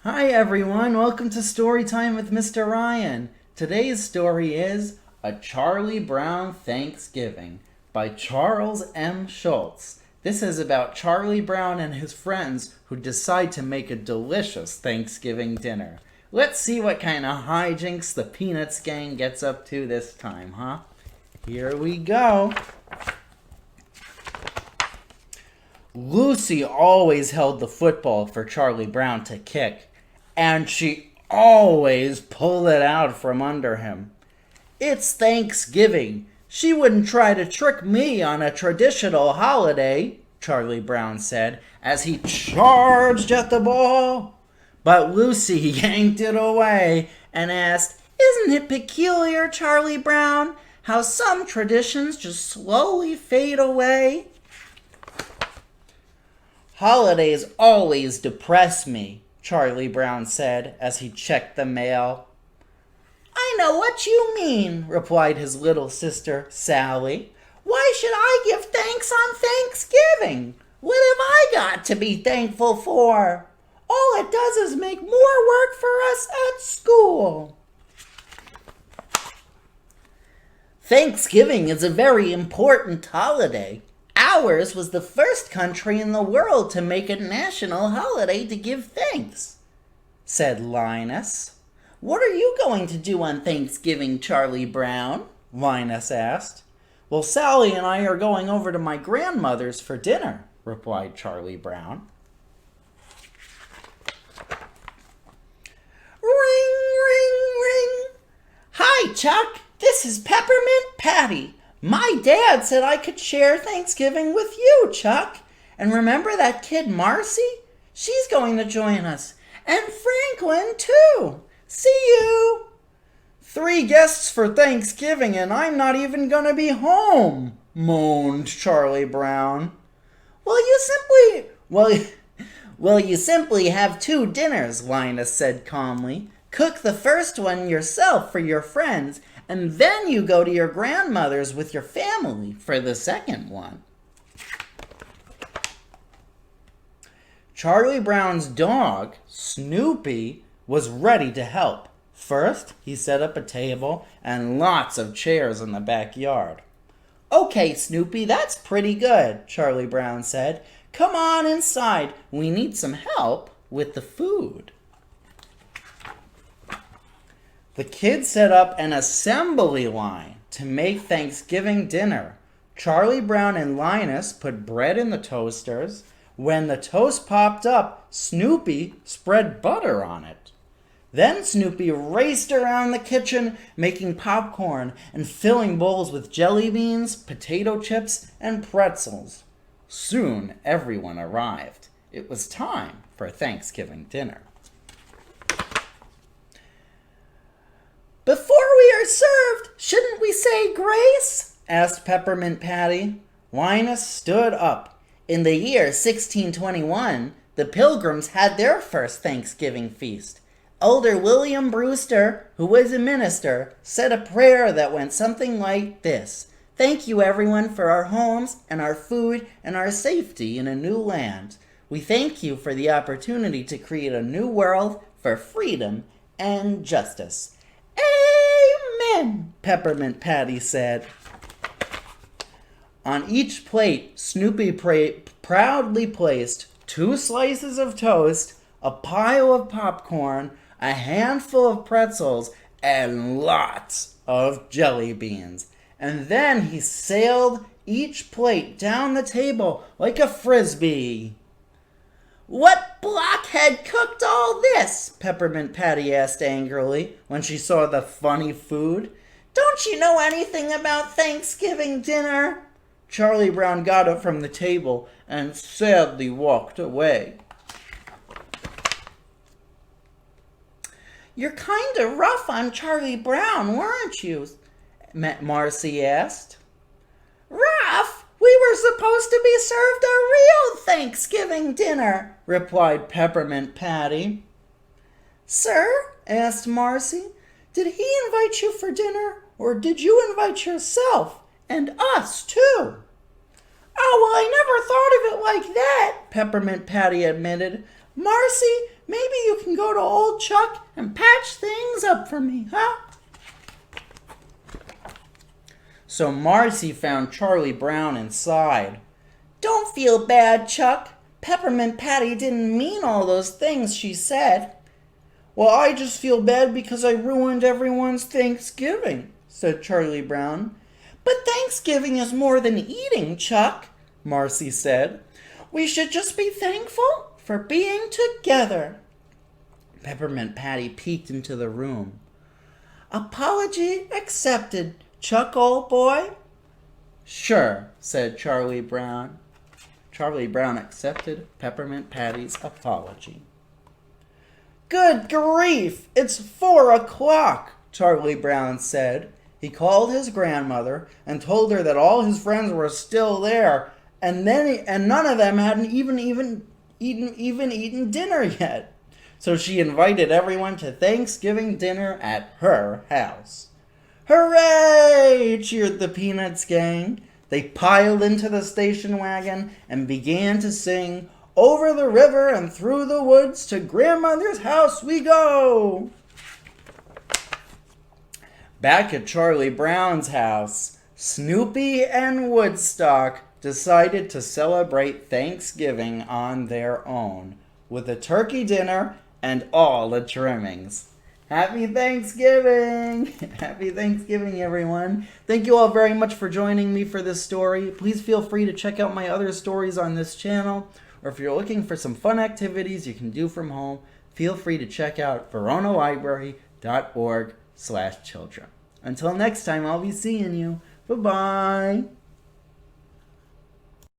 Hi everyone, welcome to Storytime with Mr. Ryan. Today's story is A Charlie Brown Thanksgiving by Charles M. Schulz. This is about Charlie Brown and his friends who decide to make a delicious Thanksgiving dinner. Let's see what kind of hijinks the Peanuts gang gets up to this time, huh? Here we go. Lucy always held the football for Charlie Brown to kick, and she always pulled it out from under him. It's Thanksgiving. She wouldn't try to trick me on a traditional holiday, Charlie Brown said as he charged at the ball. But Lucy yanked it away and asked, "Isn't it peculiar, Charlie Brown, how some traditions just slowly fade away?" "Holidays always depress me," Charlie Brown said as he checked the mail. "I know what you mean," replied his little sister, Sally. "Why should I give thanks on Thanksgiving? What have I got to be thankful for? All it does is make more work for us at school." "Thanksgiving is a very important holiday. Ours was the first country in the world to make a national holiday to give thanks," said Linus. "What are you going to do on Thanksgiving, Charlie Brown?" Linus asked. "Well, Sally and I are going over to my grandmother's for dinner," replied Charlie Brown. Ring, ring, ring. "Hi, Chuck. This is Peppermint Patty. My dad said I could share Thanksgiving with you, Chuck. And remember that kid Marcy? She's going to join us. And Franklin, too. See you." "3 guests for Thanksgiving and I'm not even going to be home," moaned Charlie Brown. Well, you simply have 2 dinners," Linus said calmly. "Cook the first one yourself for your friends, and then you go to your grandmother's with your family for the second one." Charlie Brown's dog, Snoopy, was ready to help. First, he set up a table and lots of chairs in the backyard. "Okay, Snoopy, that's pretty good," Charlie Brown said. "Come on inside. We need some help with the food." The kids set up an assembly line to make Thanksgiving dinner. Charlie Brown and Linus put bread in the toasters. When the toast popped up, Snoopy spread butter on it. Then Snoopy raced around the kitchen, making popcorn and filling bowls with jelly beans, potato chips, and pretzels. Soon everyone arrived. It was time for Thanksgiving dinner. "Before we are served, shouldn't we say grace?" asked Peppermint Patty. Linus stood up. "In the year 1621, the Pilgrims had their first Thanksgiving feast. Elder William Brewster, who was a minister, said a prayer that went something like this: 'Thank you, everyone, for our homes and our food and our safety in a new land. We thank you for the opportunity to create a new world for freedom and justice.'" "Amen," Peppermint Patty said. On each plate, Snoopy proudly placed 2 slices of toast, a pile of popcorn, a handful of pretzels, and lots of jelly beans. And then he sailed each plate down the table like a frisbee. "What blockhead cooked all this?" Peppermint Patty asked angrily when she saw the funny food. "Don't you know anything about Thanksgiving dinner?" Charlie Brown got up from the table and sadly walked away. "You're kind of rough on Charlie Brown, weren't you?" Marcy asked. "Rough? We were supposed to be served a real Thanksgiving dinner," replied Peppermint Patty. "Sir," asked Marcy, "did he invite you for dinner, or did you invite yourself and us too?" "Oh, well, I never thought of it like that," Peppermint Patty admitted. "Marcy, Maybe you can go to old Chuck and patch things up for me, huh? So Marcy found Charlie Brown and sighed. Don't feel bad, Chuck. Peppermint Patty didn't mean all those things she said. Well, I just feel bad because I ruined everyone's Thanksgiving, said Charlie Brown. But Thanksgiving is more than eating, Chuck, Marcy said. We should just be thankful for being together. Peppermint Patty peeked into the room. Apology accepted, Chuck, old boy. Sure, said Charlie Brown. Charlie Brown accepted Peppermint Patty's apology. Good grief! It's 4 o'clock, Charlie Brown said. He called his grandmother and told her that all his friends were still there, and none of them hadn't even eaten dinner yet. So she invited everyone to Thanksgiving dinner at her house. Hooray! Cheered the Peanuts gang. They piled into the station wagon and began to sing, Over the river and through the woods to Grandmother's house we go. Back at Charlie Brown's house, Snoopy and Woodstock decided to celebrate Thanksgiving on their own, with a turkey dinner and all the trimmings. Happy Thanksgiving! Happy Thanksgiving, everyone. Thank you all very much for joining me for this story. Please feel free to check out my other stories on this channel, or if you're looking for some fun activities you can do from home, feel free to check out veronalibrary.org/children. Until next time, I'll be seeing you. Bye-bye.